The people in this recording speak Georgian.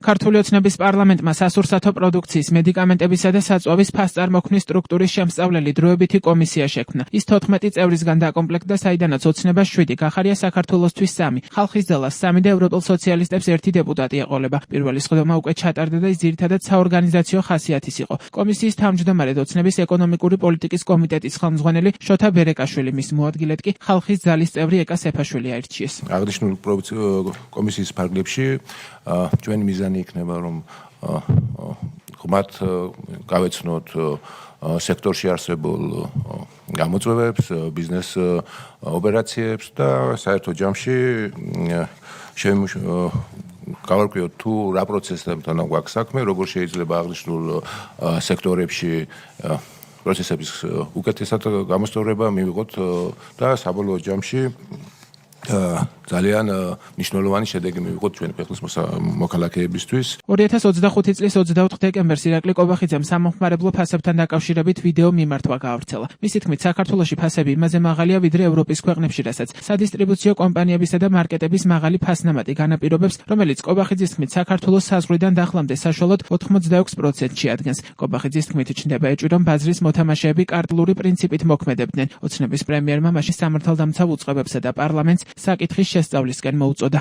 ქართული ოცნების პარლამენტმა სასურსათო პროდუქციის, მედიკამენტებისა და საწვავის ფასწარმოქმნის სტრუქტურის შემსწავლელი დროებითი კომისია შექმნა. ის 14 წევრისგან დაკომპლექტდა, საიდანაც ოცნებას 7, გახარია საქართველოსთვის 3, ხალხის ძალას 3 და ევროპელ სოციალისტებს 1 დეპუტატი ეყოლება. პირველი სხდომა უკვე ჩატარდა და ის ძირითადად საორგანიზაციო ხასიათის იყო. კომისიის თავმჯდომარედ ოცნების ეკონომიკური პოლიტიკის კომიტეტის ხელმძღვანელი შოთა ბერეკაშვილი, მის მოადგილედ კი ხალხის ძალის წევრი ეკა სეფაშვილი აირჩიეს. აღნიშნული კომისიის ფარგლებში ჩვენი მიზანი იქნება, რომ ღრმად გავეცნოთ სექტორში არსებულ გამოწვევებს, ბიზნეს ოპერაციებს და საერთო ჯამში გავარკვიოთ თუ რა პროცესებთან გვაქვს საქმე, როგორ შეიძლება აღნიშნულ სექტორებში პროცესების უკეთესად გამოსწორება მივიღოთ და საბოლოო ჯამში ძალიან მნიშვნელოვანი შედეგი მივიღოთ ჩვენი ქვეყნის მოქალაქეებისთვის. 2025 წლის 24 დეკემბერს ირაკლი კობახიძემ სამომხმარებლო ფასებთან დაკავშირებით ვიდეო მიმართვა გაავრცელა. მისი თქმით, საქართველოში ფასები იმაზე მაღალია, ვიდრე ევროპის ქვეყნებში, რასაც სადისტრიბუციო კომპანიებისა და მარკეტების მაღალი ფასნამატი განაპირობებს, რომელიც კობახიძის თქმით, საქართველოს საზღვრიდან დახლამდე საშუალოდ 86% შეადგენს. კობახიძის თქმით, ჩნდება ეჭვი, რომ ბაზრის მოთამაშეები კარტლური პრინციპით მოქმედებდნენ. ოცნების პრემიერმა მაშინ სამართალდამცავ უწყებებსა და პარლამენტს საკითხის შესწავლისკენ მოუწოდა.